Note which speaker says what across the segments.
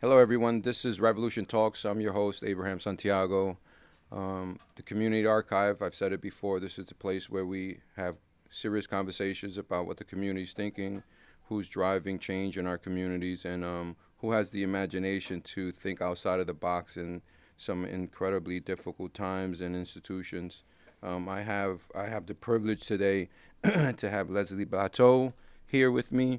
Speaker 1: Hello, everyone. This is Revolution Talks. I'm your host, Abraham Santiago. The Community Archive, I've said it before, this is the place where we have serious conversations about what the community is thinking, who's driving change in our communities, and who has the imagination to think outside of the box in some incredibly difficult times and institutions. I have the privilege today to have Leslie Blatteau here with me.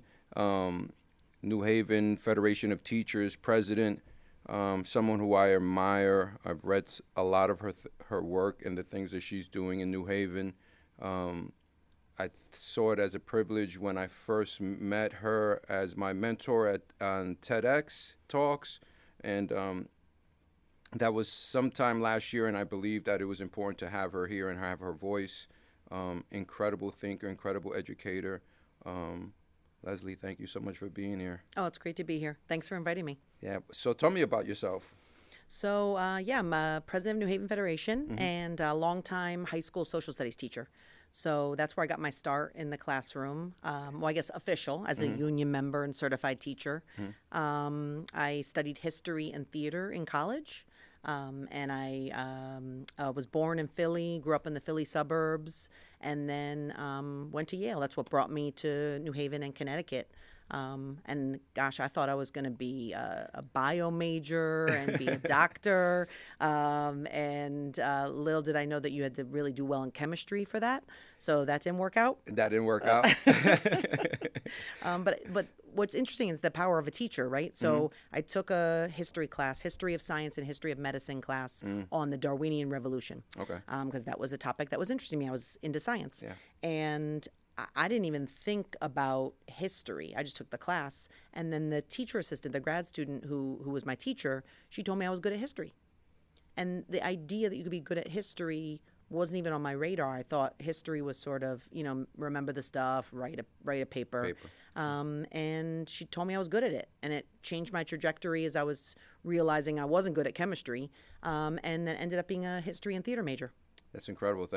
Speaker 1: New Haven Federation of Teachers president, someone who I admire. I've read a lot of her work and the things that she's doing in New Haven. I saw it as a privilege when I first met her as my mentor on TEDx talks, and that was sometime last year, and I believe that it was important to have her here and have her voice. Incredible thinker, incredible educator. Leslie, thank you so much for being here.
Speaker 2: Oh, it's great to be here. Thanks for inviting me.
Speaker 1: Yeah. So tell me about yourself.
Speaker 2: So, I'm president of New Haven Federation and a longtime high school social studies teacher. So that's where I got my start in the classroom. I guess official as a union member and certified teacher. I studied history and theater in college. And I was born in Philly, grew up in the Philly suburbs, and then went to Yale. That's what brought me to New Haven and Connecticut. And gosh, I thought I was going to be a bio major and be a doctor. And little did I know that you had to really do well in chemistry for that. So that didn't work out.
Speaker 1: That didn't work out.
Speaker 2: But what's interesting is the power of a teacher, right? So I took a history class, history of science and history of medicine class on the Darwinian Revolution.
Speaker 1: Okay.
Speaker 2: Because that was a topic that was interesting to me. I was into science.
Speaker 1: Yeah.
Speaker 2: And I didn't even think about history. I just took the class. And then the teacher assistant, the grad student who was my teacher, she told me I was good at history. And the idea that you could be good at history wasn't even on my radar. I thought history was sort of, remember the stuff, write a paper. And she told me I was good at it. And it changed my trajectory as I was realizing I wasn't good at chemistry, and then ended up being a history and theater major.
Speaker 1: That's incredible.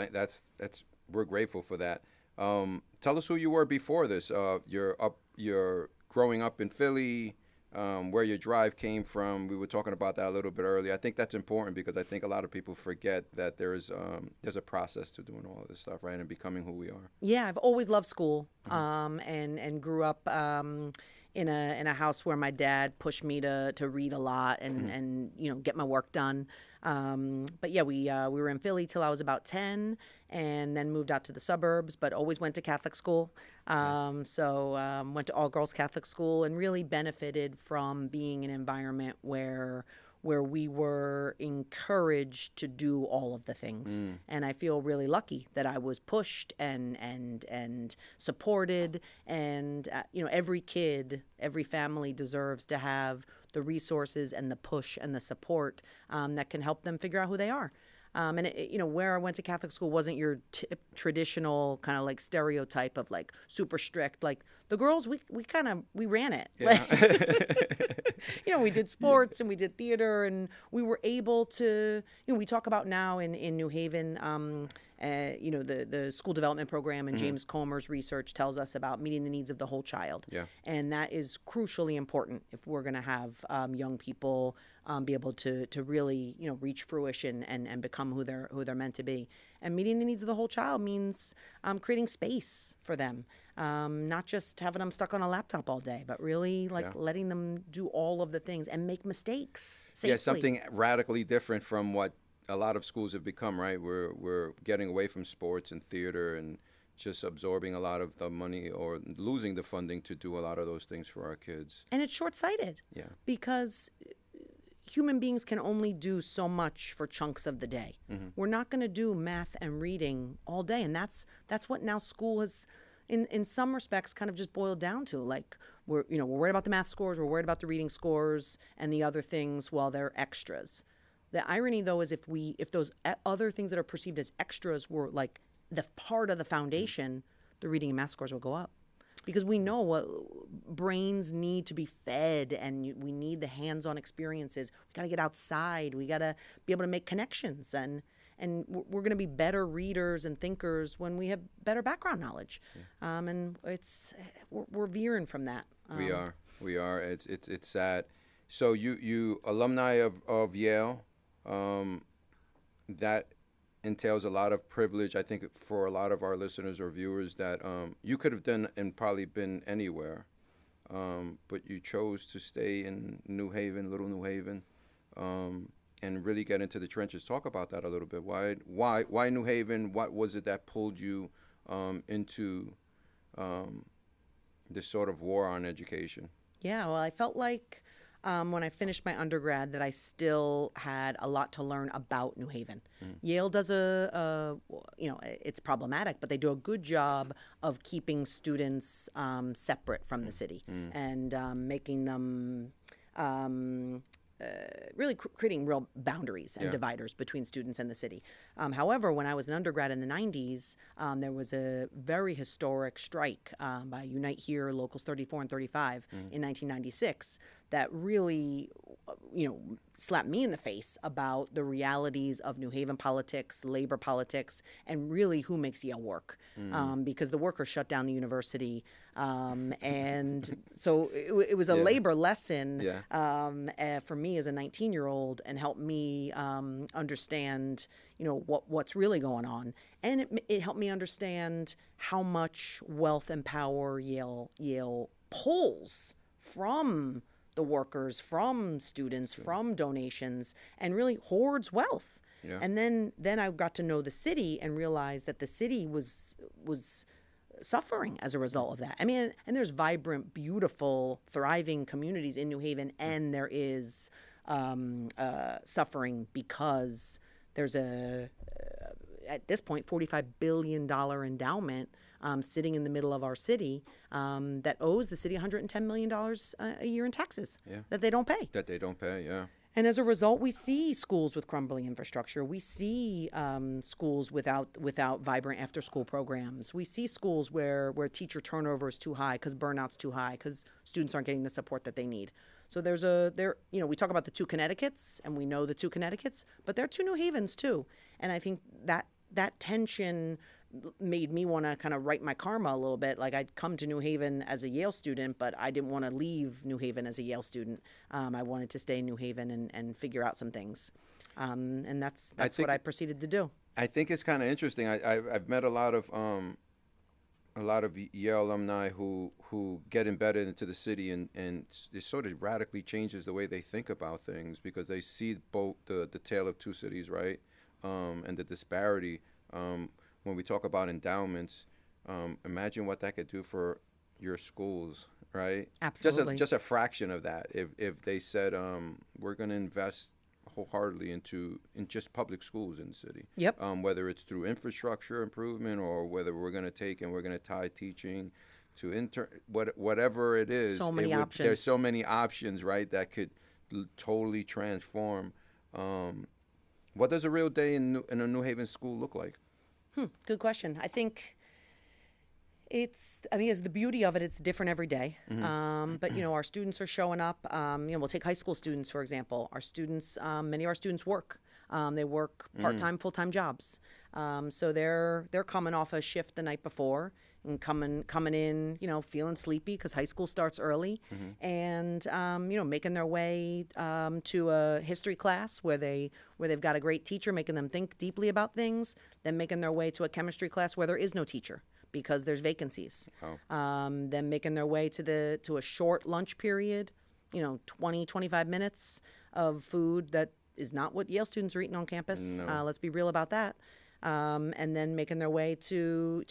Speaker 1: We're grateful for that. Tell us who you were before this. You're growing up in Philly, where your drive came from. We were talking about that a little bit earlier. I think that's important because I think a lot of people forget that there's a process to doing all of this stuff, right, and becoming who we are.
Speaker 2: Yeah, I've always loved school, and grew up in a house where my dad pushed me to read a lot and get my work done. But yeah, we were in Philly till I was about 10, and then moved out to the suburbs, but always went to Catholic school. So went to all girls Catholic school and really benefited from being in an environment where we were encouraged to do all of the things. And I feel really lucky that I was pushed and supported. And, every kid, every family deserves to have the resources and the push and the support that can help them figure out who they are. Where I went to Catholic school wasn't your traditional kind of like stereotype of like super strict. Like the girls, we ran it.
Speaker 1: Yeah.
Speaker 2: We did sports and we did theater, and we were able to, we talk about now in New Haven, the school development program, and James Comer's research tells us about meeting the needs of the whole child.
Speaker 1: Yeah.
Speaker 2: And that is crucially important if we're going to have young people be able to really, reach fruition and become who they're meant to be. And meeting the needs of the whole child means creating space for them, not just having them stuck on a laptop all day, but really letting them do all of the things and make mistakes safely.
Speaker 1: Yeah, something radically different from what a lot of schools have become, right? We're getting away from sports and theater and just absorbing a lot of the money or losing the funding to do a lot of those things for our kids.
Speaker 2: And it's short-sighted.
Speaker 1: Yeah.
Speaker 2: Because human beings can only do so much for chunks of the day. We're not going to do math and reading all day, and that's what now school has, in some respects, kind of just boiled down to. Like we're worried about the math scores, we're worried about the reading scores, and the other things, well, they're extras. The irony, though, is if those other things that are perceived as extras were like the part of the foundation, the reading and math scores will go up. Because we know what brains need to be fed, and we need the hands-on experiences. We got to get outside. We got to be able to make connections, and we're going to be better readers and thinkers when we have better background knowledge. Yeah. And we're veering from that.
Speaker 1: We are. It's sad. So you alumni of Yale, um, that entails a lot of privilege. I think for a lot of our listeners or viewers that you could have done and probably been anywhere, but you chose to stay in New Haven, Little New Haven, and really get into the trenches. Talk about that a little bit. Why New Haven? What was it that pulled you into um, this sort of war on education?
Speaker 2: Yeah, well, I felt like when I finished my undergrad that I still had a lot to learn about New Haven. Yale does it's problematic, but they do a good job of keeping students separate from the city and making them really creating real boundaries and
Speaker 1: Yeah.
Speaker 2: dividers between students and the city. However, when I was an undergrad in the 90s, there was a very historic strike by Unite Here, Locals 34 and 35 in 1996 that really, slapped me in the face about the realities of New Haven politics, labor politics, and really who makes Yale work. Because the workers shut down the university. And so it was a
Speaker 1: Yeah.
Speaker 2: labor lesson
Speaker 1: Yeah.
Speaker 2: for me as a 19-year-old and helped me understand, what's really going on. And it helped me understand how much wealth and power Yale pulls from the workers, from students, from donations, and really hoards wealth.
Speaker 1: Yeah.
Speaker 2: And then I got to know the city and realized that the city was suffering as a result of that. I mean, and there's vibrant, beautiful, thriving communities in New Haven, and there is suffering because there's at this point, $45 billion endowment sitting in the middle of our city that owes the city $110 million a year in taxes that they don't pay.
Speaker 1: That they don't pay, yeah.
Speaker 2: And as a result, we see schools with crumbling infrastructure. We see schools without vibrant after-school programs. We see schools where teacher turnover is too high because burnout's too high because students aren't getting the support that they need. So we talk about the two Connecticuts, and we know the two Connecticuts, but there are two New Havens too. And I think that tension made me want to kind of write my karma a little bit. Like, I'd come to New Haven as a Yale student, but I didn't want to leave New Haven as a Yale student. I wanted to stay in New Haven and figure out some things. And that's what I proceeded to do.
Speaker 1: I think it's kind of interesting. I've met a lot of Yale alumni who get embedded into the city, and it sort of radically changes the way they think about things because they see both the tale of two cities, right? And the disparity. When we talk about endowments, imagine what that could do for your schools, right?
Speaker 2: Absolutely.
Speaker 1: Just a fraction of that. If they said we're going to invest wholeheartedly in just public schools in the city.
Speaker 2: Yep.
Speaker 1: Whether it's through infrastructure improvement or whether we're going to take and we're going to tie teaching to whatever it is.
Speaker 2: So many options.
Speaker 1: There's so many options, right? That could totally transform. What does a real day in a New Haven school look like?
Speaker 2: Good question. I think it's the beauty of it. It's different every day. But, our students are showing up. We'll take high school students, for example. Our students, many of our students work. They work part-time, full-time jobs. So they're coming off a shift the night before and coming in, feeling sleepy because high school starts early, and making their way to a history class where they've got a great teacher making them think deeply about things, then making their way to a chemistry class where there is no teacher because there's vacancies. Then making their way to a short lunch period, 20, 25 minutes of food that is not what Yale students are eating on campus.
Speaker 1: No.
Speaker 2: Let's be real about that. And then making their way to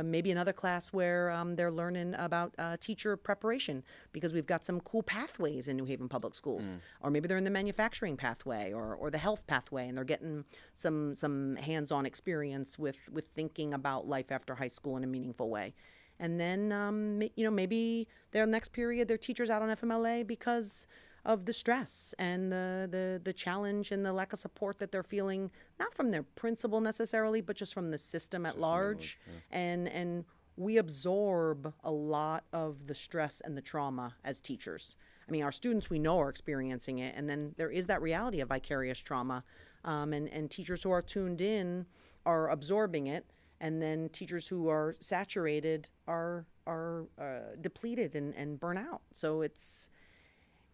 Speaker 2: maybe another class where they're learning about teacher preparation because we've got some cool pathways in New Haven Public Schools. Or maybe they're in the manufacturing pathway or the health pathway, and they're getting some hands-on experience with thinking about life after high school in a meaningful way. And then, maybe their next period, their teacher's out on FMLA because of the stress and the challenge and the lack of support that they're feeling, not from their principal necessarily, but just from the system at large. And we absorb a lot of the stress and the trauma as teachers. I mean, our students we know are experiencing it, and then there is that reality of vicarious trauma. And teachers who are tuned in are absorbing it, and then teachers who are saturated are depleted and burn out. So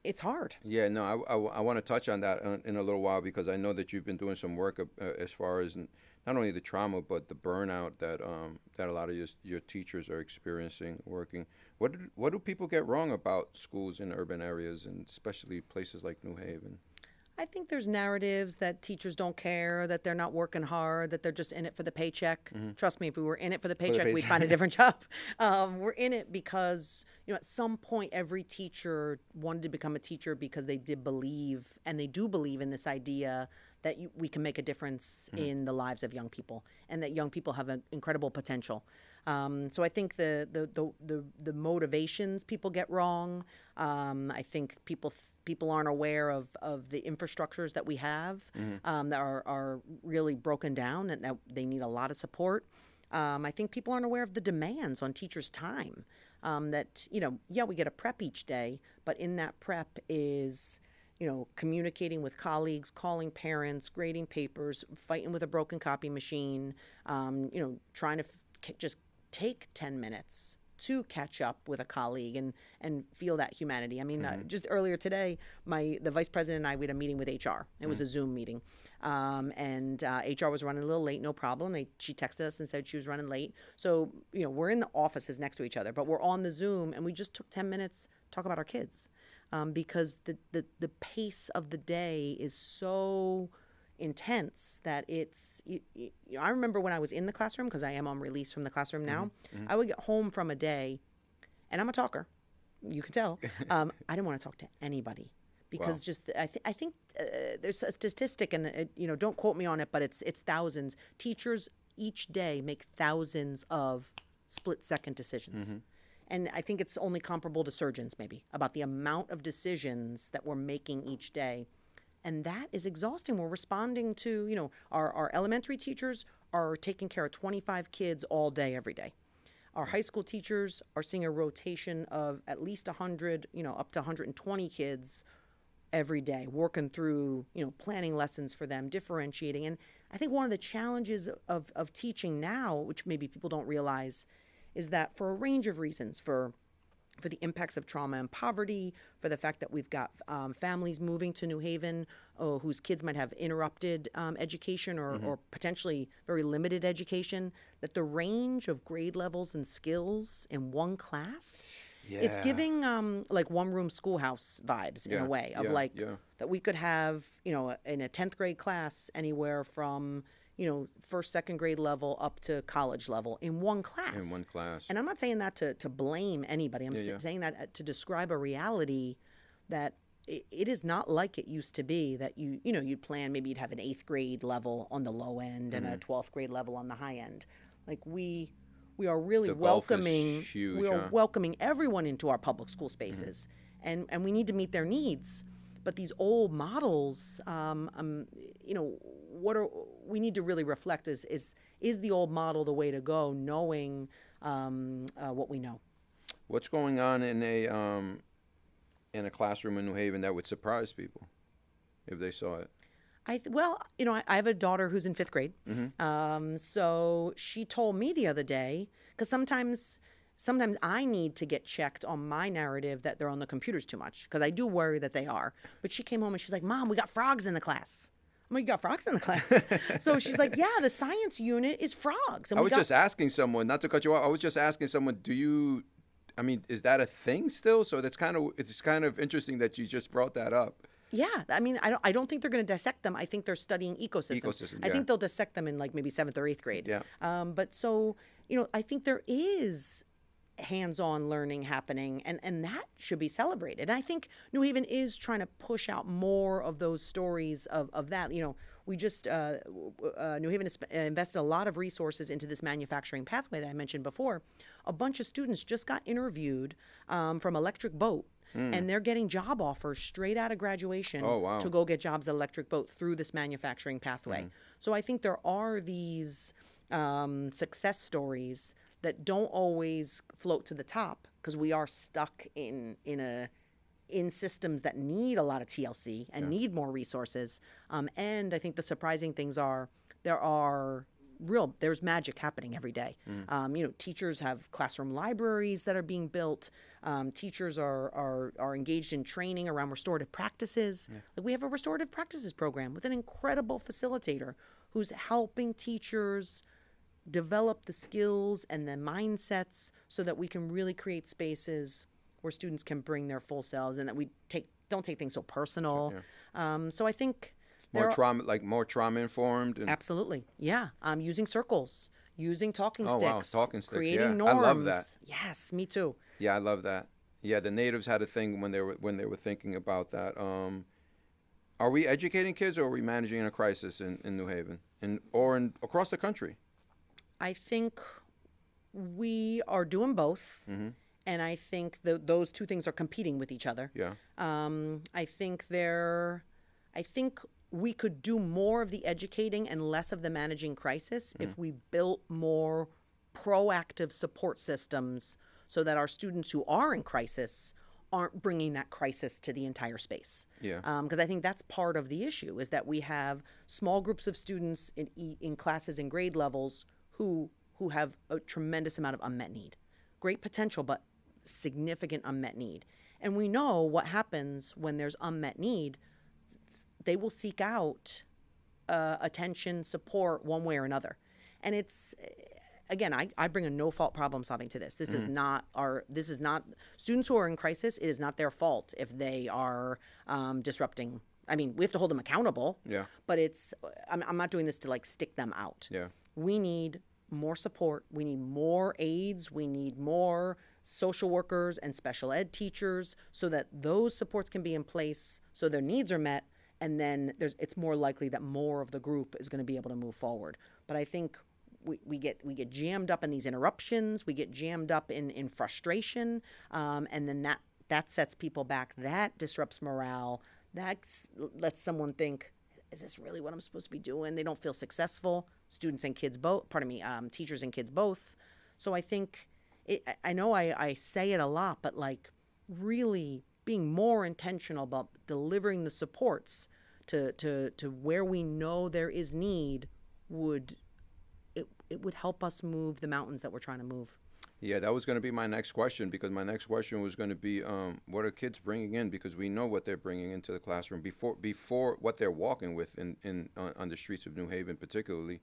Speaker 2: it's hard.
Speaker 1: Yeah, no, I want to touch on that in a little while because I know that you've been doing some work as far as not only the trauma but the burnout that that a lot of your teachers are experiencing working. What do people get wrong about schools in urban areas and especially places like New Haven?
Speaker 2: I think there's narratives that teachers don't care, that they're not working hard, that they're just in it for the paycheck. Trust me, if we were in it for the paycheck, we'd find a different job. We're in it because, at some point, every teacher wanted to become a teacher because they did believe, and they do believe in this idea that we can make a difference in the lives of young people, and that young people have an incredible potential. So I think the motivations people get wrong. I think people aren't aware of the infrastructures that we have that are really broken down and that they need a lot of support. I think people aren't aware of the demands on teachers' time. That we get a prep each day, but in that prep is communicating with colleagues, calling parents, grading papers, fighting with a broken copy machine, trying to just take 10 minutes to catch up with a colleague and feel that humanity. I mean, just earlier today, the vice president and I, we had a meeting with HR. It was a Zoom meeting. And HR was running a little late, no problem. She texted us and said she was running late. So, we're in the offices next to each other, but we're on the Zoom and we just took 10 minutes to talk about our kids. Because the pace of the day is so intense that it's I remember when I was in the classroom, because I am on release from the classroom now, I would get home from a day, and I'm a talker, you can tell. I didn't want to talk to anybody because just I think there's a statistic, and don't quote me on it, but it's thousands. Teachers each day make thousands of split-second decisions. And I think it's only comparable to surgeons, maybe, about the amount of decisions that we're making each day. And that is exhausting. We're responding to, our elementary teachers are taking care of 25 kids all day, every day. Our high school teachers are seeing a rotation of at least 100, up to 120 kids every day, working through, planning lessons for them, differentiating. And I think one of the challenges of teaching now, which maybe people don't realize, is that for a range of reasons, for the impacts of trauma and poverty, for the fact that we've got families moving to New Haven whose kids might have interrupted education or potentially very limited education, that the range of grade levels and skills in one class, it's giving like one-room schoolhouse vibes in a way of that we could have, in a 10th grade class anywhere from first, second grade level up to college level in one class.
Speaker 1: In one class.
Speaker 2: And I'm not saying that to blame anybody. I'm saying that to describe a reality that it is not like it used to be, that you'd plan, maybe you'd have an 8th grade level on the low end and a 12th grade level on the high end. Like we are really welcoming,
Speaker 1: huge,
Speaker 2: we are welcoming everyone into our public school spaces, and we need to meet their needs. But these old models, we need to really reflect is the old model the way to go, knowing what we know.
Speaker 1: What's going on in a classroom in New Haven that would surprise people if they saw it?
Speaker 2: I have a daughter who's in 5th grade. So she told me the other day, because sometimes I need to get checked on my narrative that they're on the computers too much, because I do worry that they are. But she came home and she's like, "Mom, we got frogs in the class." I'm like, "You got frogs in the class?" So she's like, "Yeah, the science unit is frogs." And
Speaker 1: I was just asking someone, not to cut you off, I was just asking someone, is that a thing still? So it's kind of interesting that you just brought that up.
Speaker 2: Yeah, I mean, I don't think they're going to dissect them. I think they're studying ecosystems. I think they'll dissect them in like maybe 7th or 8th grade.
Speaker 1: Yeah.
Speaker 2: But so, I think there is hands-on learning happening, and that should be celebrated. And I think New Haven is trying to push out more of those stories of that. We just, New Haven has invested a lot of resources into this manufacturing pathway that I mentioned before. A bunch of students just got interviewed from Electric Boat. And they're getting job offers straight out of graduation to go get jobs at Electric Boat through this manufacturing pathway. So I think there are these success stories that don't always float to the top, because we are stuck in systems that need a lot of TLC and need more resources. And I think the surprising things are there are there's magic happening every day. Teachers have classroom libraries that are being built. Teachers are engaged in training around restorative practices. Like, we have a restorative practices program with an incredible facilitator who's helping teachers develop the skills and the mindsets so that we can really create spaces where students can bring their full selves, and that we don't take things so personal. So I think
Speaker 1: more trauma informed.
Speaker 2: Absolutely, yeah. Using circles, using talking sticks,
Speaker 1: talking sticks,
Speaker 2: creating norms.
Speaker 1: I love that.
Speaker 2: Yes, me too.
Speaker 1: Yeah, I love that. Yeah, the natives had a thing when they were thinking about that. Are we educating kids, or are we managing a crisis in New Haven or across the country?
Speaker 2: I think we are doing both.
Speaker 1: Mm-hmm.
Speaker 2: And I think those two things are competing with each other.
Speaker 1: Yeah.
Speaker 2: I think we could do more of the educating and less of the managing crisis if we built more proactive support systems so that our students who are in crisis aren't bringing that crisis to the entire space.
Speaker 1: Yeah.
Speaker 2: Because I think that's part of the issue, is that we have small groups of students in classes and grade levels who have a tremendous amount of unmet need. Great potential, but significant unmet need. And we know what happens when there's unmet need. They will seek out attention, support, one way or another. And it's, again, I bring a no-fault problem solving to this. This is not students who are in crisis. It is not their fault if they are disrupting. I mean, we have to hold them accountable.
Speaker 1: Yeah.
Speaker 2: But I'm not doing this to like stick them out.
Speaker 1: Yeah.
Speaker 2: We need more support. We need more aides. We need more social workers and special ed teachers so that those supports can be in place so their needs are met, and then it's more likely that more of the group is going to be able to move forward. But I think we get jammed up in these interruptions, we get jammed up in frustration, and then that sets people back, that disrupts morale, that lets someone think, is this really what I'm supposed to be doing? They don't feel successful. Students and kids both, teachers and kids both. So I think, I know I say it a lot, but like really being more intentional about delivering the supports to where we know there is need would help us move the mountains that we're trying to move.
Speaker 1: Yeah, that was going to be my next question, because my next question was going to be, what are kids bringing in? Because we know what they're bringing into the classroom before what they're walking with on the streets of New Haven, particularly,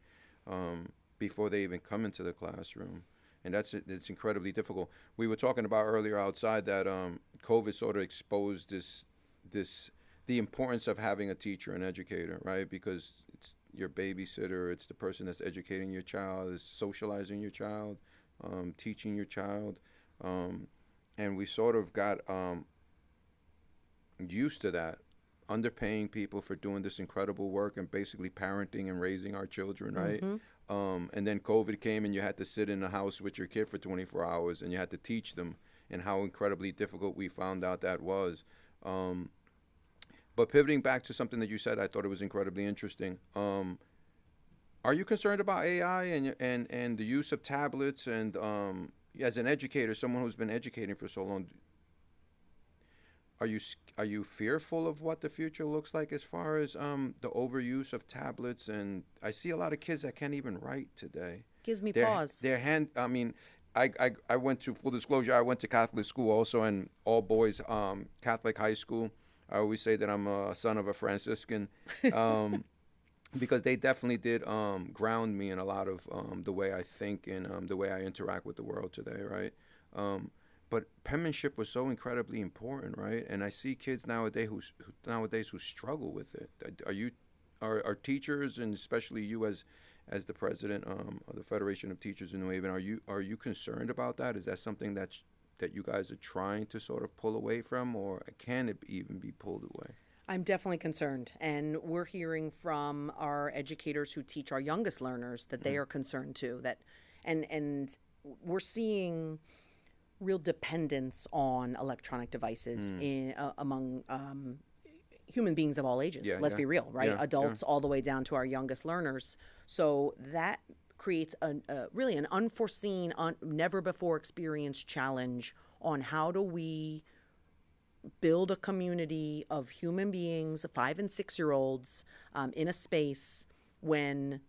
Speaker 1: before they even come into the classroom. And it's incredibly difficult. We were talking about earlier outside that COVID sort of exposed the importance of having a teacher and educator, right? Because it's your babysitter, it's the person that's educating your child, is socializing your child, teaching your child, and we sort of got used to that, underpaying people for doing this incredible work and basically parenting and raising our children, right? And then COVID came, and you had to sit in the house with your kid for 24 hours, and you had to teach them, and how incredibly difficult we found out that was. But pivoting back to something that you said, I thought it was incredibly interesting. Are you concerned about AI and the use of tablets? And as an educator, someone who's been educating for so long, are you fearful of what the future looks like as far as the overuse of tablets? And I see a lot of kids that can't even write today.
Speaker 2: Gives me pause.
Speaker 1: I went to, full disclosure, I went to Catholic school also, and all boys Catholic high school. I always say that I'm a son of a Franciscan. Because they definitely did ground me in a lot of the way I think and the way I interact with the world today, right? But penmanship was so incredibly important, right? And I see kids nowadays who struggle with it. Are teachers, and especially you as the president of the Federation of Teachers in New Haven, are you concerned about that? Is that something that you guys are trying to sort of pull away from, or can it even be pulled away?
Speaker 2: I'm definitely concerned, and we're hearing from our educators who teach our youngest learners that they are concerned too. And we're seeing real dependence on electronic devices among human beings of all ages. Let's be real, right? Adults all the way down to our youngest learners. So that creates really an unforeseen, never before experienced challenge on how do we build a community of human beings, 5 and 6 year olds, in a space when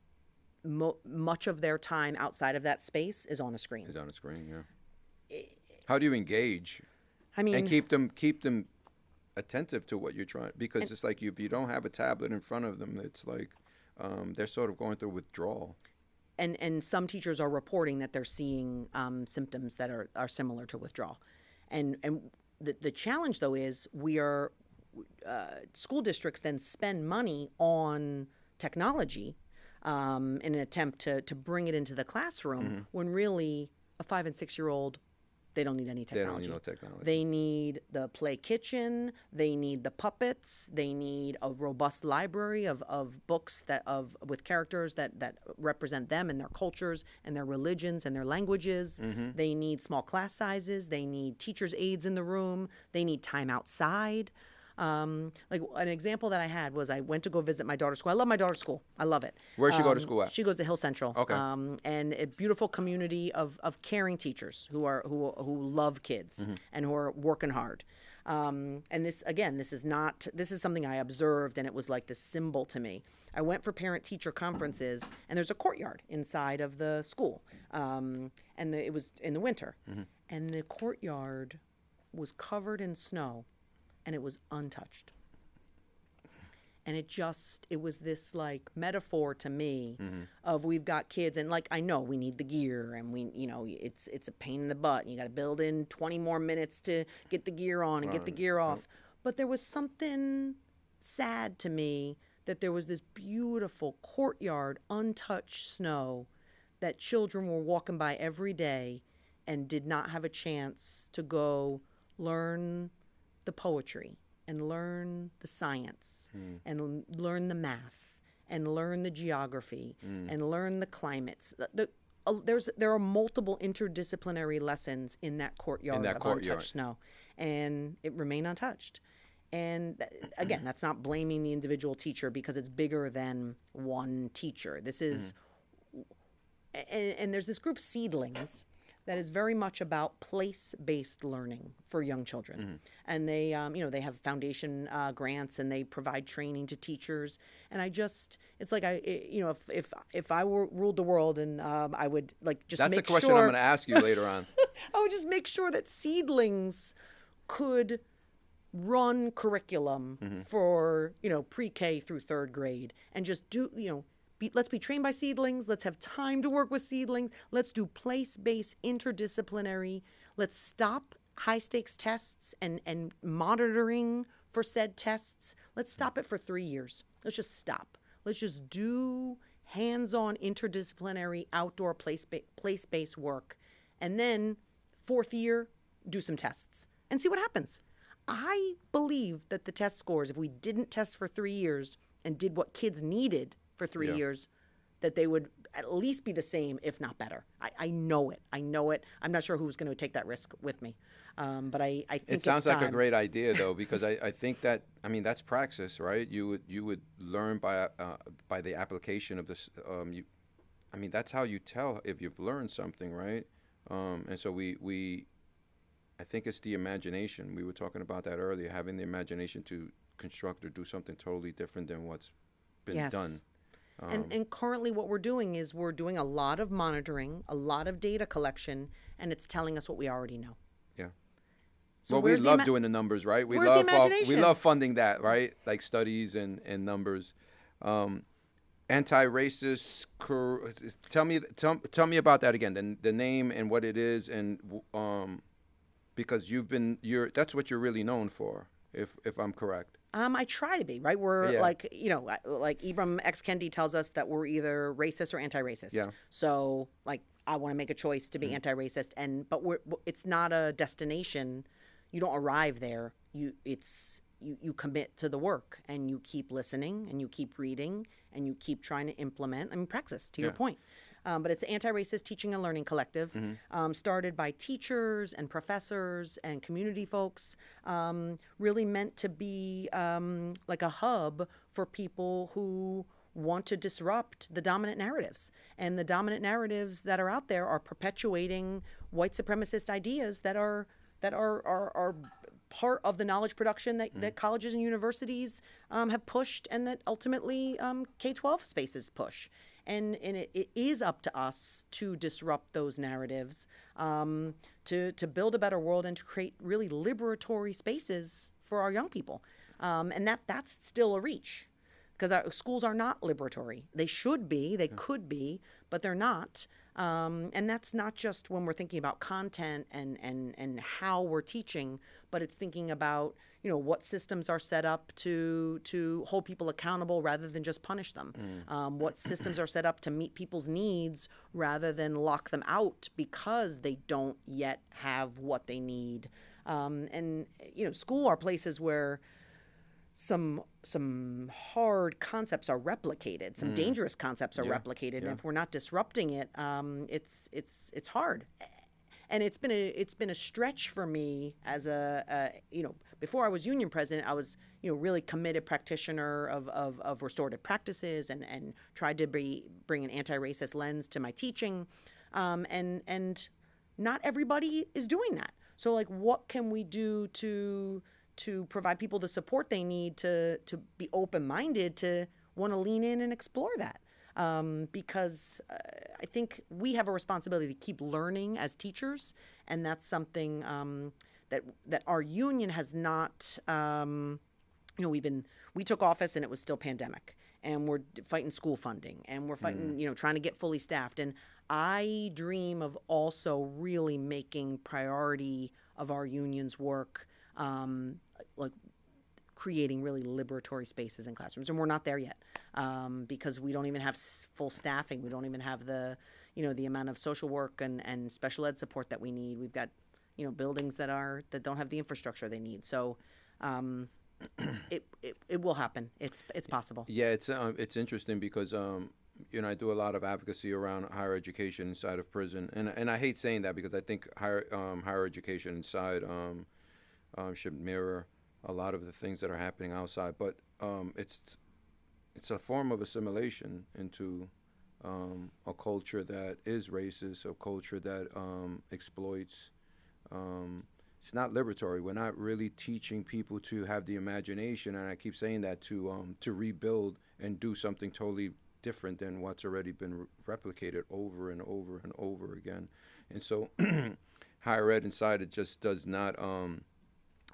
Speaker 2: much of their time outside of that space is on a screen.
Speaker 1: Is on a screen, yeah. How do you engage
Speaker 2: I mean,
Speaker 1: and keep them attentive to what you're trying? Because it's like if you don't have a tablet in front of them, it's like they're sort of going through withdrawal.
Speaker 2: and some teachers are reporting that they're seeing symptoms that are similar to withdrawal. And the challenge, though, is school districts then spend money on technology in an attempt to bring it into the classroom when really a 5 and 6 year old, they don't need any technology.
Speaker 1: They don't need no technology.
Speaker 2: They need the play kitchen. They need the puppets. They need a robust library of books with characters that represent them and their cultures and their religions and their languages. They need small class sizes. They need teachers' aides in the room. They need time outside. Like an example that I had was I went to go visit my daughter's school. I love my daughter's school. I love it.
Speaker 1: Where's she go to school at?
Speaker 2: She goes to Hill Central.
Speaker 1: Okay.
Speaker 2: And a beautiful community of caring teachers who love kids and who are working hard. And this is something I observed, and it was like this symbol to me. I went for parent-teacher conferences, and there's a courtyard inside of the school, and it was in the winter, and the courtyard was covered in snow. And it was untouched. And it was this like metaphor to me of we've got kids, and like I know we need the gear, and it's a pain in the butt, and you got to build in 20 more minutes to get the gear on and get the gear off. But there was something sad to me that there was this beautiful courtyard, untouched snow that children were walking by every day and did not have a chance to go learn the poetry and learn the science and learn the math and learn the geography and learn the climates. There are multiple interdisciplinary lessons in that courtyard of untouched snow, and it remained untouched. And again, that's not blaming the individual teacher because it's bigger than one teacher. This is, and there's this group Seedlings that is very much about place-based learning for young children, and they they have foundation grants, and they provide training to teachers. And it's like if I ruled the world, and I would like just
Speaker 1: that's
Speaker 2: make
Speaker 1: a question
Speaker 2: sure,
Speaker 1: I'm going to ask you later on.
Speaker 2: I would just make sure that Seedlings could run curriculum for pre-K through third grade, and just do let's be trained by Seedlings. Let's have time to work with Seedlings. Let's do place-based, interdisciplinary. Let's stop high-stakes tests and monitoring for said tests. Let's stop it for 3 years. Let's just stop. Let's just do hands-on, interdisciplinary, outdoor place-based work. And then, 4th year, do some tests and see what happens. I believe that the test scores, if we didn't test for 3 years and did what kids needed for 3 years, that they would at least be the same, if not better. I know it. I know it. I'm not sure who's going to take that risk with me. But I think
Speaker 1: it sounds like
Speaker 2: time.
Speaker 1: a great idea, though, because I think that, that's praxis, right? You would learn by the application of this. That's how you tell if you've learned something, right? And so I think it's the imagination. We were talking about that earlier, having the imagination to construct or do something totally different than what's been done.
Speaker 2: And currently what we're doing is we're doing a lot of monitoring, a lot of data collection, and it's telling us what we already know.
Speaker 1: Yeah.
Speaker 2: So
Speaker 1: well, we love doing the numbers, right?
Speaker 2: Where's the imagination?
Speaker 1: We love funding that, right? Like studies and numbers. Anti-racist. Tell me about that again. The name and what it is, and because that's what you're really known for, if I'm correct.
Speaker 2: I try to be, right? We're like Ibram X. Kendi tells us that we're either racist or anti-racist. Yeah. So like I want to make a choice to be anti-racist, but it's not a destination. You don't arrive there. You commit to the work, and you keep listening, and you keep reading, and you keep trying to implement. Praxis, to your point. But it's Anti-Racist Teaching and Learning Collective, started by teachers and professors and community folks, really meant to be like a hub for people who want to disrupt the dominant narratives. And the dominant narratives that are out there are perpetuating white supremacist ideas that are part of the knowledge production that colleges and universities have pushed, and that ultimately K-12 spaces push. and it is up to us to disrupt those narratives, to build a better world and to create really liberatory spaces for our young people, and that's still a reach. Because our schools are not liberatory. They should be, they could be, but they're not. And that's not just when we're thinking about content and how we're teaching, but it's thinking about, what systems are set up to hold people accountable rather than just punish them. What systems are set up to meet people's needs rather than lock them out because they don't yet have what they need. And school are places where some hard concepts are replicated, some dangerous concepts are replicated, and if we're not disrupting it, it's hard. And it's been a stretch for me as before I was union president, I was really committed practitioner of restorative practices and tried to bring an anti-racist lens to my teaching, and not everybody is doing that. So like, what can we do to provide people the support they need to be open-minded, to want to lean in and explore that? Because I think we have a responsibility to keep learning as teachers, and that's something that our union has not. We took office and it was still pandemic, and we're fighting school funding, and we're fighting, trying to get fully staffed. And I dream of also really making priority of our union's work, like creating really liberatory spaces in classrooms. And we're not there yet, because we don't even have full staffing. We don't even have the amount of social work and special ed support that we need. We've got, buildings that don't have the infrastructure they need. So it will happen. It's possible.
Speaker 1: Yeah, it's interesting because I do a lot of advocacy around higher education inside of prison, and I hate saying that because I think higher education inside should mirror a lot of the things that are happening outside. But it's a form of assimilation into a culture that is racist, a culture that exploits. It's not liberatory. We're not really teaching people to have the imagination, and I keep saying that, to rebuild and do something totally different than what's already been replicated over and over and over again. And so higher ed inside, it just does not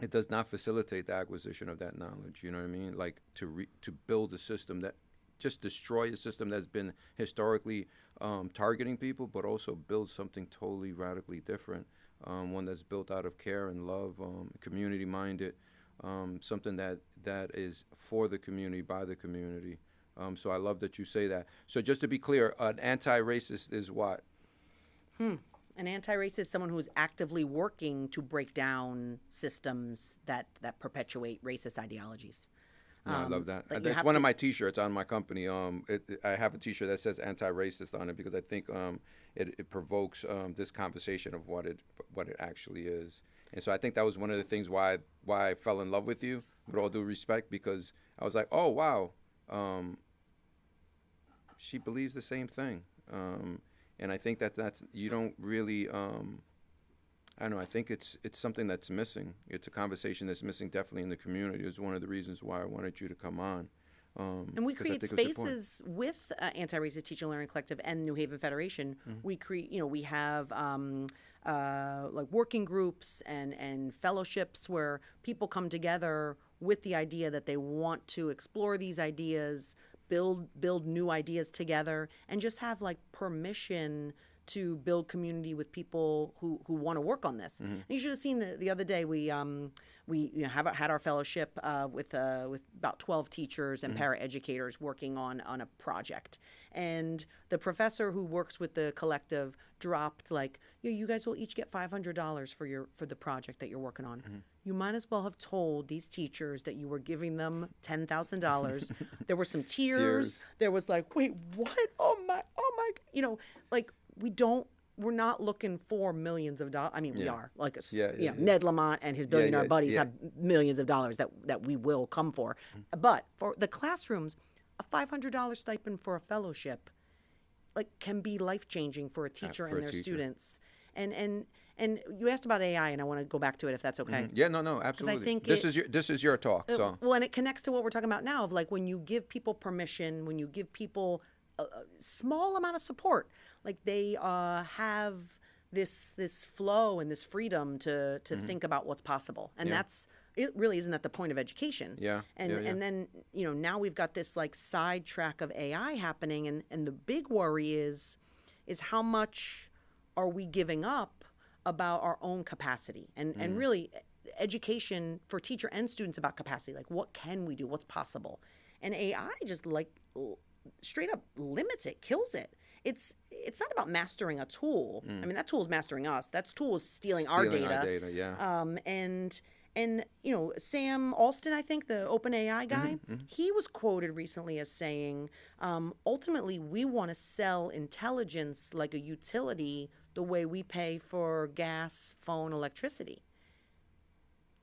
Speaker 1: it does not facilitate the acquisition of that knowledge. You know what I mean? Like to build a system that just destroy a system that's been historically targeting people, but also build something totally radically different, one that's built out of care and love, community minded, something that is for the community, by the community. So I love that you say that. So just to be clear, an anti-racist is what?
Speaker 2: An anti-racist is someone who is actively working to break down systems that perpetuate racist ideologies.
Speaker 1: No, I love that. That's one of my T-shirts on my company. I have a T-shirt that says anti-racist on it because I think it provokes this conversation of what it actually is. And so I think that was one of the things why I fell in love with you, with all due respect, because I was like, oh wow, she believes the same thing. And I think that's you don't really. I don't know. I think it's something that's missing. It's a conversation that's missing definitely in the community. It's one of the reasons why I wanted you to come on.
Speaker 2: And we create spaces with Anti-Racist Teaching and Learning Collective and New Haven Federation. We create, we have like working groups and fellowships where people come together with the idea that they want to explore these ideas, build new ideas together, and just have like permission to build community with people who want to work on this. And you should have seen the other day we had our fellowship with about 12 teachers and paraeducators working on a project. And the professor who works with the collective dropped like, you guys will each get $500 for the project that you're working on. You might as well have told these teachers that you were giving them $10,000. There were some tears. There was like, wait, what? Oh my, like we're not looking for millions of dollars. I mean, we are. Like, Ned Lamont and his billionaire buddies have millions of dollars that we will come for. But for the classrooms, a $500 stipend for a fellowship, like, can be life-changing for a teacher and their students. And you asked about AI, and I want to go back to it if that's okay.
Speaker 1: Yeah, no, absolutely. I think this is your talk. So
Speaker 2: well, and it connects to what we're talking about now of like when you give people permission, when you give people a small amount of support. Like they have this flow and this freedom to think about what's possible, and that's it. Really, isn't that the point of education?
Speaker 1: Yeah.
Speaker 2: And then now we've got this like sidetrack of AI happening, and the big worry is how much are we giving up about our own capacity, and really education for teacher and students about capacity, like what can we do, what's possible. And AI just like straight up limits it, kills it. It's not about mastering a tool. I mean, that tool is mastering us. That tool is stealing our data.
Speaker 1: Yeah.
Speaker 2: And Sam Alston, I think the OpenAI guy, he was quoted recently as saying, ultimately, we want to sell intelligence like a utility, the way we pay for gas, phone, electricity.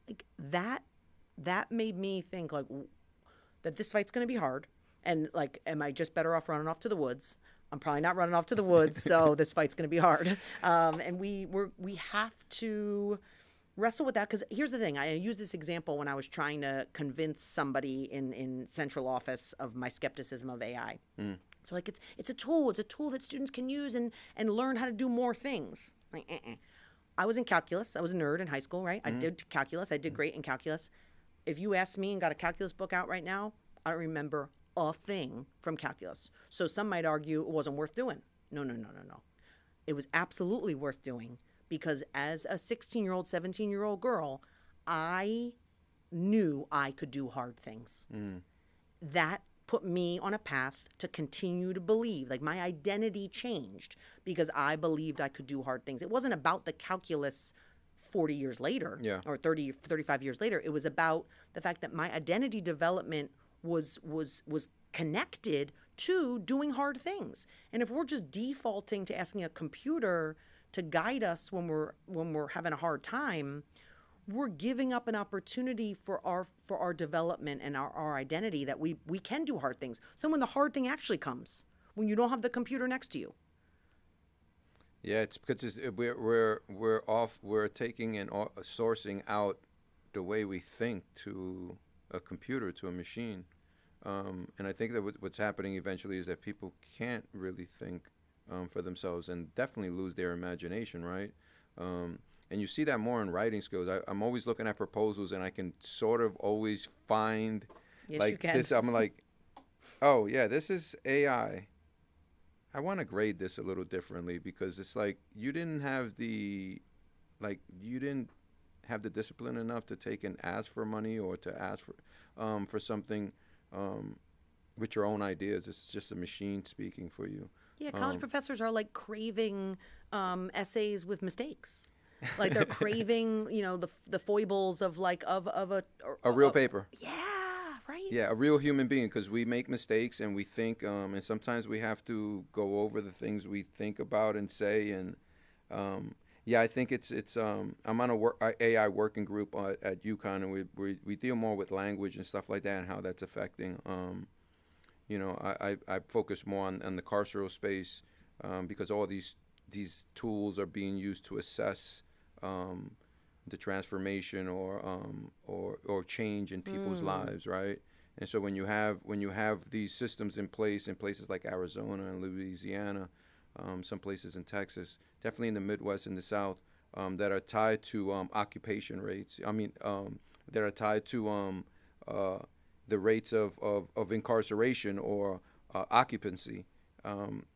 Speaker 2: Like that made me think like that this fight's going to be hard, and like, am I just better off running off to the woods? I'm probably not running off to the woods, so this fight's going to be hard. And we have to wrestle with that, because here's the thing. I used this example when I was trying to convince somebody in central office of my skepticism of AI. So like it's a tool. It's a tool that students can use and learn how to do more things. Like, I was in calculus. I was a nerd in high school, right? I did calculus. I did great in calculus. If you asked me and got a calculus book out right now, I don't remember a thing from calculus. So some might argue it wasn't worth doing. No. It was absolutely worth doing, because as a 16-year-old, 17-year-old girl, I knew I could do hard things. That put me on a path to continue to believe. Like, my identity changed because I believed I could do hard things. It wasn't about the calculus 40 years later or 30, 35 years later. It was about the fact that my identity development was connected to doing hard things. And if we're just defaulting to asking a computer to guide us when we're having a hard time, we're giving up an opportunity for our development and our identity, that we can do hard things. So when the hard thing actually comes, when you don't have the computer next to you.
Speaker 1: Yeah, it's because we're taking and sourcing out the way we think to a computer, to a machine. And I think that what's happening eventually is that people can't really think for themselves, and definitely lose their imagination, right? And you see that more in writing skills. I'm always looking at proposals, and I can sort of always find like this. I'm like, oh yeah, this is AI. I want to grade this a little differently, because it's like you didn't have the discipline enough to take and ask for money, or to ask for something with your own ideas. It's just a machine speaking for you.
Speaker 2: Yeah, college professors are like craving essays with mistakes. Like they're craving, the foibles of a
Speaker 1: real paper.
Speaker 2: Yeah, right.
Speaker 1: Yeah, a real human being, because we make mistakes and we think, and sometimes we have to go over the things we think about and say. And yeah, I think it's I'm on a AI working group at UConn, and we deal more with language and stuff like that, and how that's affecting. I focus more on the carceral space, because all these tools are being used to assess the transformation or change in people's lives, right? And so when you have these systems in places like Arizona and Louisiana, some places in Texas, definitely in the Midwest and the South, that are tied to occupation rates. I mean, that are tied to the rates of incarceration or occupancy.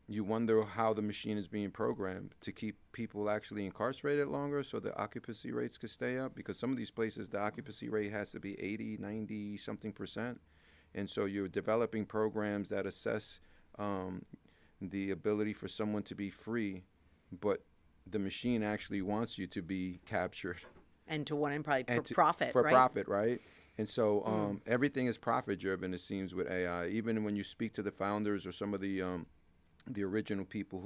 Speaker 1: You wonder how the machine is being programmed to keep people actually incarcerated longer, so the occupancy rates could stay up, because some of these places the occupancy rate has to be 80, 90 something percent. And so you're developing programs that assess the ability for someone to be free, but the machine actually wants you to be captured.
Speaker 2: And to want, and probably for profit,
Speaker 1: for
Speaker 2: right?
Speaker 1: profit, right? And so everything is profit driven, it seems, with AI. Even when you speak to the founders or some of the original people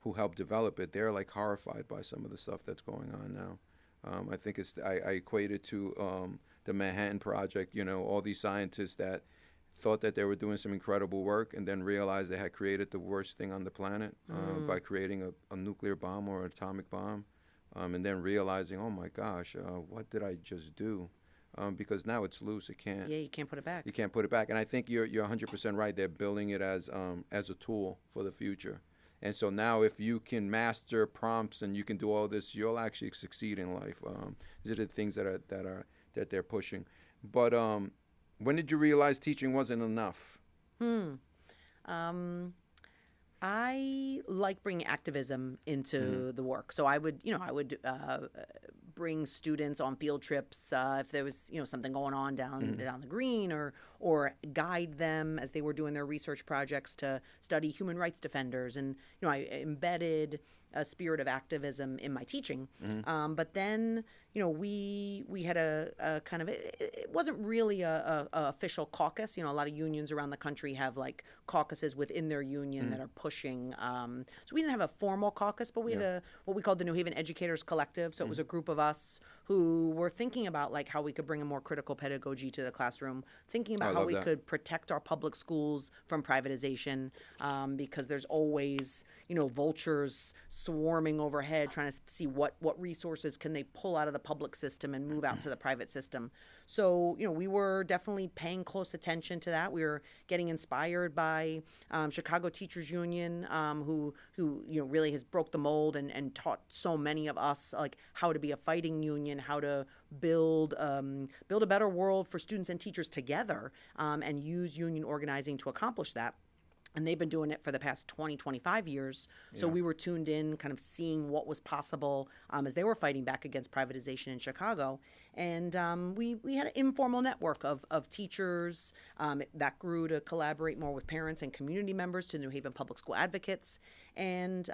Speaker 1: who helped develop it, they're like horrified by some of the stuff that's going on now. I think I equate it to the Manhattan Project. All these scientists that thought that they were doing some incredible work, and then realized they had created the worst thing on the planet by creating a nuclear bomb or an atomic bomb, and then realizing, oh my gosh, what did I just do? because now it's loose. It can't.
Speaker 2: Yeah, you can't put it back.
Speaker 1: You can't put it back. And I think you're 100% right. They're building it as a tool for the future. And so now, if you can master prompts and you can do all this, you'll actually succeed in life. These are the things that they're pushing. But when did you realize teaching wasn't enough?
Speaker 2: I like bringing activism into the work. So I would bring students on field trips if there was something going on down the green, or guide them as they were doing their research projects to study human rights defenders. And I embedded a spirit of activism in my teaching. But then we had a kind of, it wasn't really a official caucus. A lot of unions around the country have like caucuses within their union that are pushing. So we didn't have a formal caucus, but we had what we called the New Haven Educators Collective. So it was a group of us who were thinking about like how we could bring a more critical pedagogy to the classroom, thinking about how we could protect our public schools from privatization, because there's always vultures swarming overhead trying to see what resources can they pull out of the public system and move out to the private system. So we were definitely paying close attention to that. We were getting inspired by Chicago Teachers Union, who really has broke the mold and taught so many of us like how to be a fighting union, how to build a better world for students and teachers together, and use union organizing to accomplish that. And they've been doing it for the past 20, 25 years. So we were tuned in, kind of seeing what was possible as they were fighting back against privatization in Chicago. And we had an informal network of teachers that grew to collaborate more with parents and community members to New Haven Public School advocates. And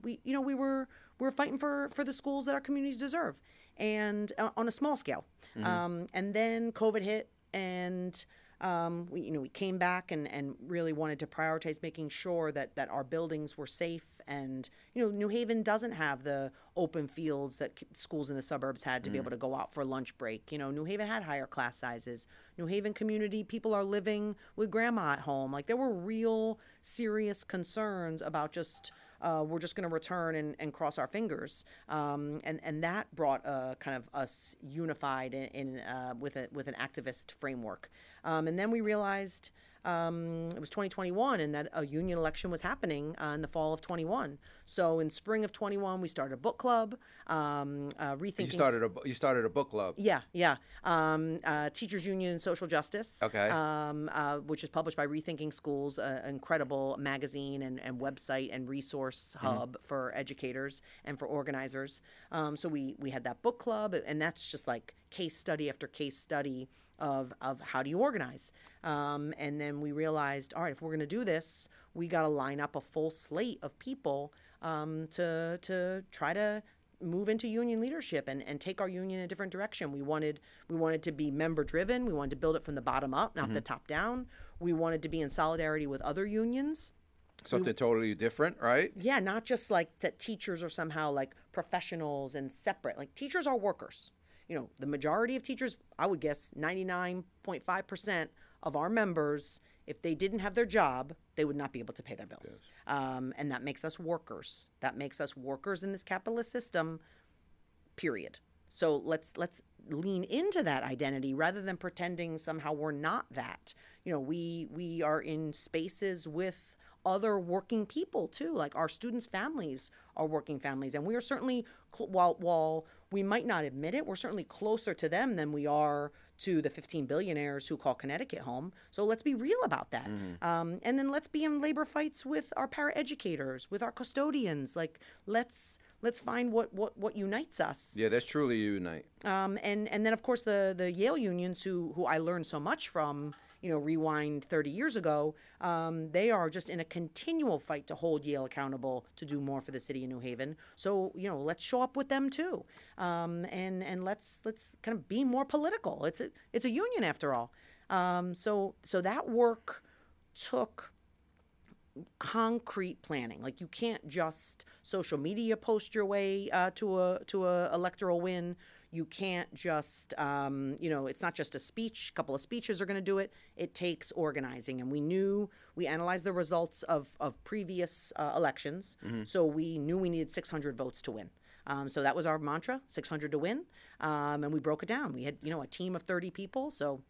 Speaker 2: we were fighting for the schools that our communities deserve, and on a small scale. And then COVID hit, and we came back and really wanted to prioritize making sure that our buildings were safe. And New Haven doesn't have the open fields that schools in the suburbs had to be able to go out for lunch break. New Haven had higher class sizes. New Haven community people are living with grandma at home. Like, there were real serious concerns about just we're just going to return and cross our fingers, and that brought kind of us unified with an activist framework. And then we realized it was 2021, and that a union election was happening in the fall of 21. So in spring of 21, we started a book club, rethinking.
Speaker 1: You started a book club.
Speaker 2: Yeah. Teachers Union and Social Justice.
Speaker 1: Okay.
Speaker 2: Which is published by Rethinking Schools, an incredible magazine and website and resource hub for educators and for organizers. So we had that book club, and that's just like case study after case study of how do you organize. And then we realized, all right, if we're going to do this, we got to line up a full slate of people to try to move into union leadership and take our union in a different direction. We wanted to be member driven. We wanted to build it from the bottom up, not the top down. We wanted to be in solidarity with other unions.
Speaker 1: Something totally different, right?
Speaker 2: Yeah, not just like that teachers are somehow like professionals and separate. Like, teachers are workers. The majority of teachers, I would guess 99.5% of our members, if they didn't have their job, they would not be able to pay their bills. Yes. And that makes us workers. That makes us workers in this capitalist system, period. So let's lean into that identity rather than pretending somehow we're not that. We are in spaces with other working people too. Like, our students' families are working families, and we are certainly, while we might not admit it, we're certainly closer to them than we are to the 15 billionaires who call Connecticut home. So let's be real about that. And then let's be in labor fights with our paraeducators, with our custodians. Like, let's find what unites us.
Speaker 1: Yeah, that's truly unite.
Speaker 2: And then of course the Yale unions who I learned so much from. Rewind 30 years ago, they are just in a continual fight to hold Yale accountable to do more for the city of New Haven. So, let's show up with them too, and let's kind of be more political. It's a union after all. So that work took concrete planning. Like, you can't just social media post your way to a electoral win. You can't just, it's not just a speech. A couple of speeches are going to do it. It takes organizing. And we analyzed the results of previous elections. So we knew we needed 600 votes to win. So that was our mantra, 600 to win. And we broke it down. We had, a team of 30 people. So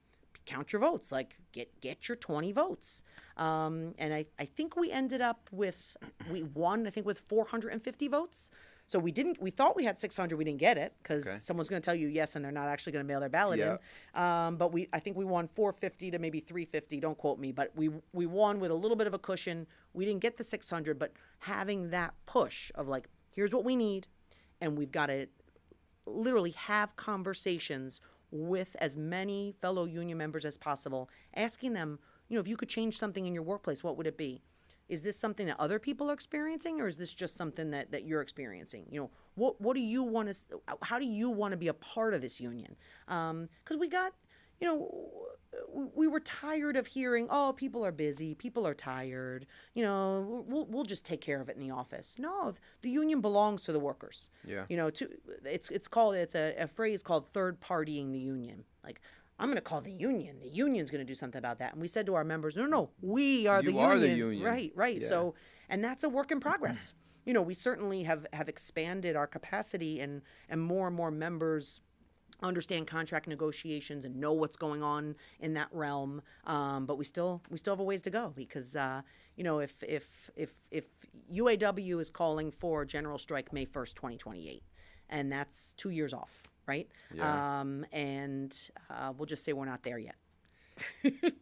Speaker 2: count your votes, like get your 20 votes. And I think we ended up we won, I think, with 450 votes. So we thought we had 600, we didn't get it because someone's going to tell you yes and they're not actually going to mail their ballot in. But I think we won 450 to maybe 350, don't quote me, but we won with a little bit of a cushion. We didn't get the 600, but having that push of like, here's what we need, and we've got to literally have conversations with as many fellow union members as possible, asking them, if you could change something in your workplace, what would it be? Is this something that other people are experiencing, or is this just something that you're experiencing? What do you want to? How do you want to be a part of this union? Because we got, we were tired of hearing, oh, people are busy, people are tired. We'll just take care of it in the office. No, the union belongs to the workers.
Speaker 1: Yeah.
Speaker 2: It's a phrase called third partying the union. Like, I'm going to call the union. The union's going to do something about that. And we said to our members, no, we are the union.
Speaker 1: You are the union.
Speaker 2: Right.
Speaker 1: Yeah.
Speaker 2: So, and that's a work in progress. We certainly have expanded our capacity, and more members understand contract negotiations and know what's going on in that realm. But we still have a ways to go because, if UAW is calling for general strike May 1st, 2028, and that's 2 years off. Right?
Speaker 1: Yeah.
Speaker 2: We'll just say we're not there yet.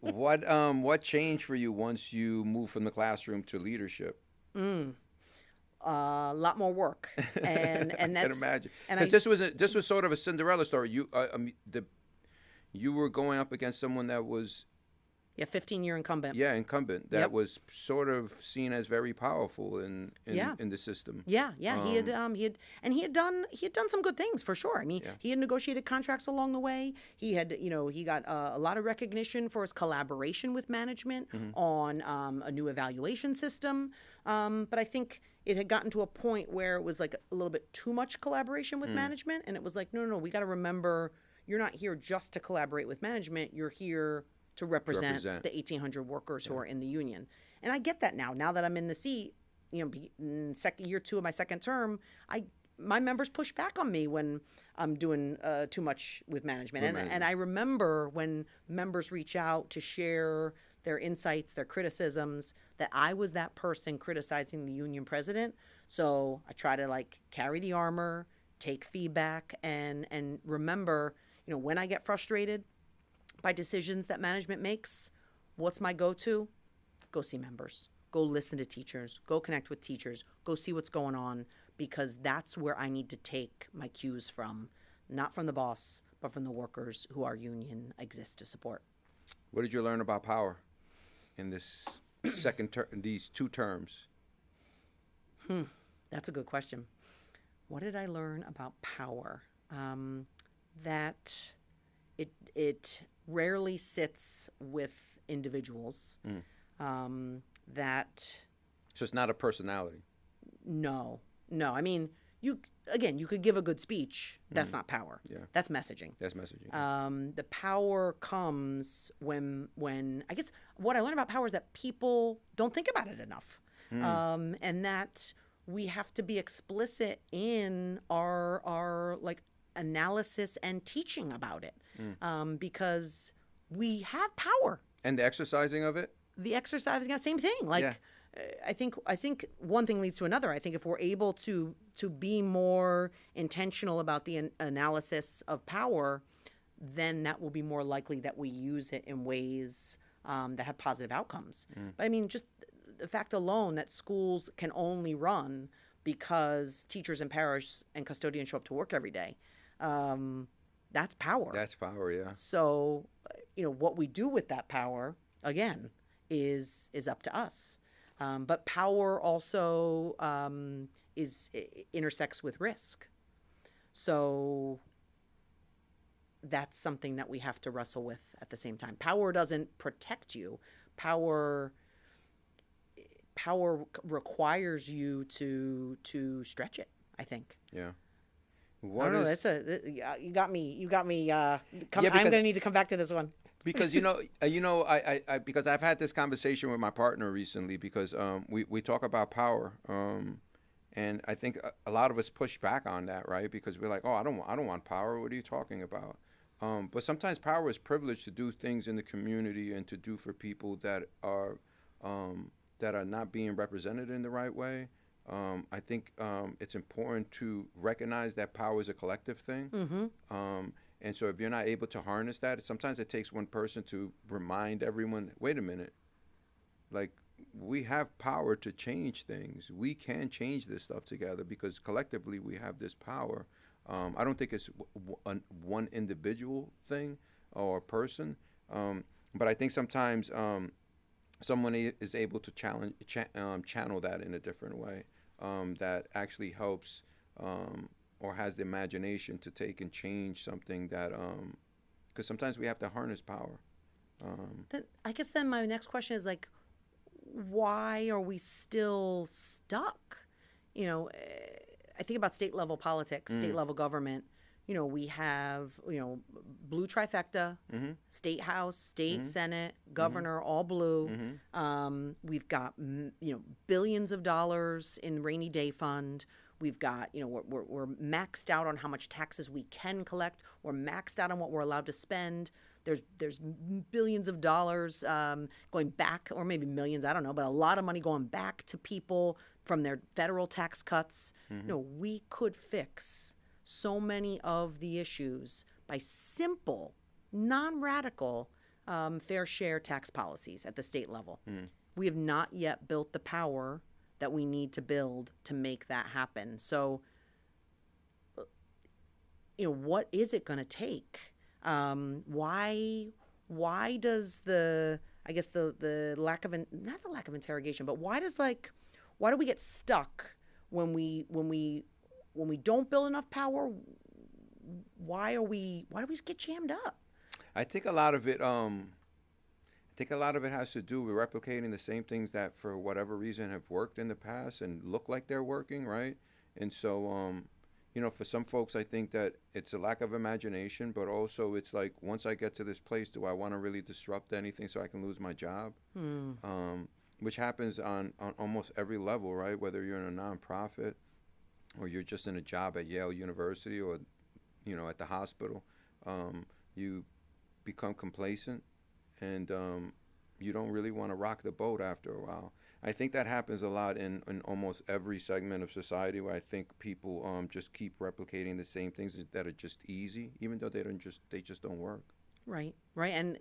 Speaker 1: What changed for you once you moved from the classroom to leadership?
Speaker 2: A lot more work, and that's.
Speaker 1: I can imagine, because this was sort of a Cinderella story. You were going up against someone that was
Speaker 2: 15-year incumbent.
Speaker 1: Yeah, incumbent that was sort of seen as very powerful in the system.
Speaker 2: He had done some good things for sure. I mean, he had negotiated contracts along the way. He had, he got a lot of recognition for his collaboration with management on a new evaluation system. But I think it had gotten to a point where it was like a little bit too much collaboration with management, and it was like, no, we got to remember, you're not here just to collaborate with management. You're here to represent the 1,800 workers who are in the union. And I get that now that I'm in the seat, in year 2 of my second term, my members push back on me when I'm doing too much with management. And I remember when members reach out to share their insights, their criticisms, that I was that person criticizing the union president. So I try to carry the armor, take feedback, and remember, when I get frustrated by decisions that management makes, what's my go-to? Go see members. Go listen to teachers. Go connect with teachers. Go see what's going on, because that's where I need to take my cues from, not from the boss, but from the workers who our union exists to support.
Speaker 1: What did you learn about power in this these 2 terms?
Speaker 2: That's a good question. What did I learn about power? That it rarely sits with individuals.
Speaker 1: So it's not a personality.
Speaker 2: No. I mean, you could give a good speech. That's not power.
Speaker 1: Yeah.
Speaker 2: That's messaging. The power comes when I guess what I learned about power is that people don't think about it enough. And that we have to be explicit in our analysis and teaching about it, because we have power.
Speaker 1: And the exercising of it?
Speaker 2: The exercising, same thing. I think one thing leads to another. I think if we're able to be more intentional about the analysis of power, then that will be more likely that we use it in ways that have positive outcomes. But I mean, just the fact alone that schools can only run because teachers and parish and custodians show up to work every day. That's power.
Speaker 1: That's power, yeah.
Speaker 2: So, what we do with that power, again, is up to us. But power also intersects with risk. So that's something that we have to wrestle with at the same time. Power doesn't protect you. Power requires you to stretch it, I think.
Speaker 1: Yeah.
Speaker 2: I don't know. You got me. I'm going to need to come back to this one.
Speaker 1: Because I because I've had this conversation with my partner recently, because we talk about power, And I think a lot of us push back on that, right? Because we're like, oh, I don't want power. What are you talking about? But sometimes power is privilege to do things in the community and to do for people that are not being represented in the right way. I think it's important to recognize that power is a collective thing. And so if you're not able to harness that, sometimes it takes one person to remind everyone, wait a minute, like, we have power to change things. We can change this stuff together because collectively we have this power. I don't think it's one individual thing or person, but I think sometimes someone is able to channel that in a different way that actually helps or has the imagination to take and change something that, because sometimes we have to harness power.
Speaker 2: I guess then my next question is like, why are we still stuck? You know, I think about state level politics, state level government. You know, we have, blue trifecta, state house, state senate, governor, all blue. We've got, billions of dollars in rainy day fund. We've got, we're maxed out on how much taxes we can collect. We're maxed out on what we're allowed to spend. There's billions of dollars going back, or maybe millions, I don't know, but a lot of money going back to people from their federal tax cuts. We could fix so many of the issues by simple, non-radical, fair share tax policies at the state level. We have not yet built the power that we need to build to make that happen. So, what is it going to take? Why does the lack of, not the lack of interrogation, but why do we get stuck when we don't build enough power? Why do we get jammed up?
Speaker 1: I think a lot of it has to do with replicating the same things that for whatever reason have worked in the past and look like they're working, right? And so for some folks, I think that it's a lack of imagination, but also it's like, once I get to this place, do I want to really disrupt anything so I can lose my job? Which happens on almost every level, right? Whether you're in a nonprofit or you're just in a job at Yale University or, at the hospital, you become complacent and you don't really want to rock the boat after a while. I think that happens a lot in almost every segment of society, where I think people just keep replicating the same things that are just easy, even though they just don't work.
Speaker 2: Right. And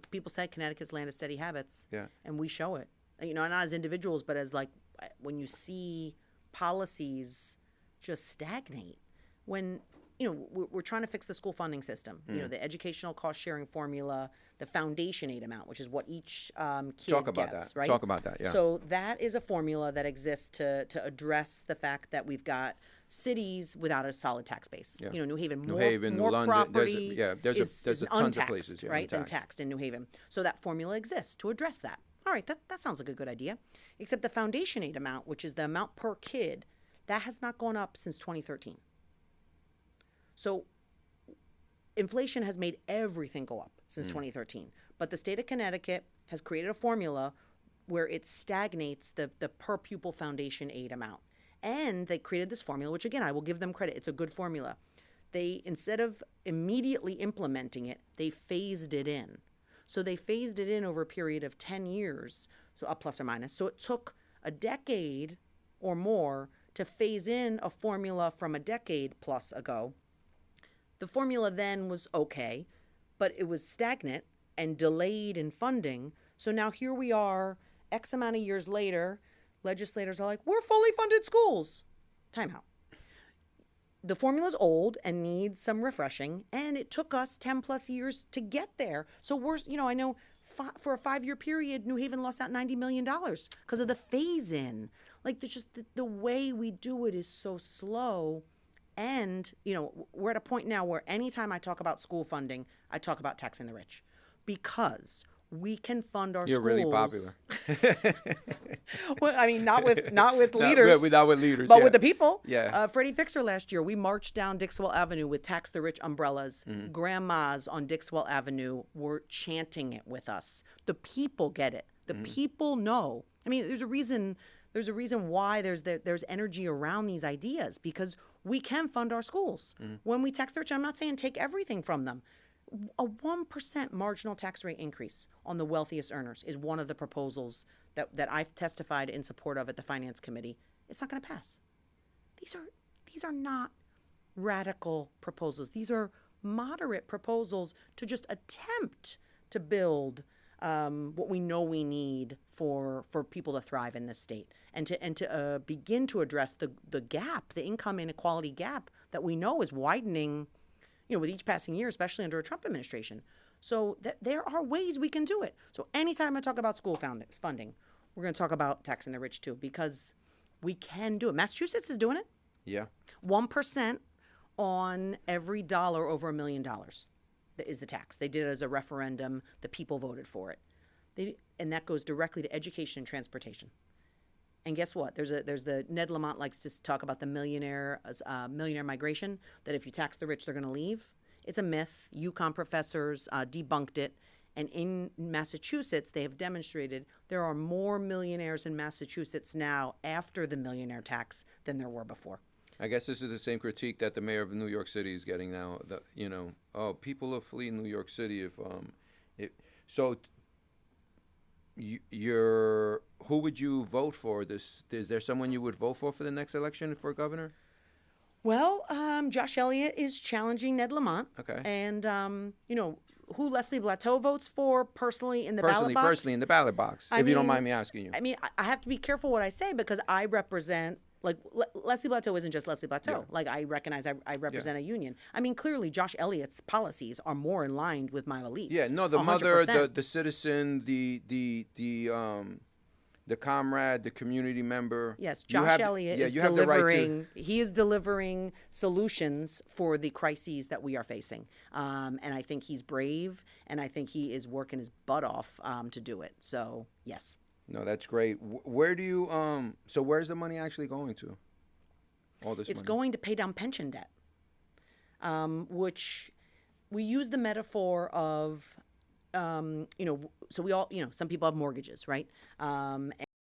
Speaker 2: people say Connecticut's land of steady habits.
Speaker 1: Yeah.
Speaker 2: And we show it. Not as individuals, but as like when you see policies just stagnate. When we're trying to fix the school funding system. The educational cost sharing formula, the foundation aid amount, which is what each kid gets. Right?
Speaker 1: Talk about that. Yeah.
Speaker 2: So that is a formula that exists to address the fact that we've got cities without a solid tax base. Yeah. New Haven, more
Speaker 1: London,
Speaker 2: property
Speaker 1: there's
Speaker 2: is
Speaker 1: tons
Speaker 2: untaxed,
Speaker 1: of places,
Speaker 2: right? Than taxed in New Haven. So that formula exists to address that. All right, that sounds like a good idea. Except the foundation aid amount, which is the amount per kid, that has not gone up since 2013. So inflation has made everything go up since 2013. But the state of Connecticut has created a formula where it stagnates the per pupil foundation aid amount. And they created this formula, which, again, I will give them credit. It's a good formula. They, instead of immediately implementing it, they phased it in. So they phased it in over a period of 10 years, so up plus or minus. So it took a decade or more to phase in a formula from a decade plus ago. The formula then was okay, but it was stagnant and delayed in funding. So now here we are, X amount of years later, legislators are like, we're fully funded schools. Time out. The formula's old and needs some refreshing, and it took us 10 plus years to get there. So we're, I know for a 5-year period, New Haven lost out $90 million because of the phase-in. Like, the way we do it is so slow. And, we're at a point now where anytime I talk about school funding, I talk about taxing the rich, because we can fund our schools.
Speaker 1: You're really popular.
Speaker 2: Well, I mean, not with leaders.
Speaker 1: Not with leaders,
Speaker 2: but with the people.
Speaker 1: Yeah.
Speaker 2: Freddie Fixer last year, we marched down Dixwell Avenue with Tax the Rich umbrellas. Grandmas on Dixwell Avenue were chanting it with us. The people get it. The people know. I mean, there's a reason There's a reason why there's energy around these ideas, because we can fund our schools. When we tax the rich, I'm not saying take everything from them. A 1% marginal tax rate increase on the wealthiest earners is one of the proposals that I've testified in support of at the Finance Committee. It's not going to pass. These are not radical proposals. These are moderate proposals to just attempt to build what we know we need for people to thrive in this state, and to begin to address the gap, the income inequality gap that we know is widening, with each passing year, especially under a Trump administration. So there are ways we can do it. So anytime I talk about school funding, we're going to talk about taxing the rich too, because we can do it. Massachusetts is doing it.
Speaker 1: Yeah.
Speaker 2: 1% on every dollar over $1 million is the tax. They did it as a referendum. The people voted for it. And that goes directly to education and transportation. And guess what? There's the Ned Lamont likes to talk about the millionaire migration, that if you tax the rich, they're going to leave. It's a myth. UConn professors debunked it. And in Massachusetts, they have demonstrated there are more millionaires in Massachusetts now after the millionaire tax than there were before.
Speaker 1: I guess this is the same critique that the mayor of New York City is getting now. People will flee New York City who would you vote for? Is there someone you would vote for the next election for governor?
Speaker 2: Well, Josh Elliott is challenging Ned Lamont.
Speaker 1: Okay.
Speaker 2: And, who Leslie Blatteau votes for personally in the ballot box?
Speaker 1: Personally in the ballot box, if you don't mind me asking you.
Speaker 2: I mean, I have to be careful what I say, because I represent, Leslie Blatteau isn't just Leslie Blatteau. Yeah. I recognize I represent a union. I mean, clearly Josh Elliott's policies are more in line with my beliefs.
Speaker 1: Yeah, no, the 100%. Mother, the citizen, the comrade, the community member.
Speaker 2: Yes, Josh Elliott is delivering. He is delivering solutions for the crises that we are facing, and I think he's brave, and I think he is working his butt off to do it. So yes.
Speaker 1: No, that's great. Where do you So where's the money actually going to? All this.
Speaker 2: It's
Speaker 1: money?
Speaker 2: Going to pay down pension debt, which we use the metaphor of. So we all, some people have mortgages, right?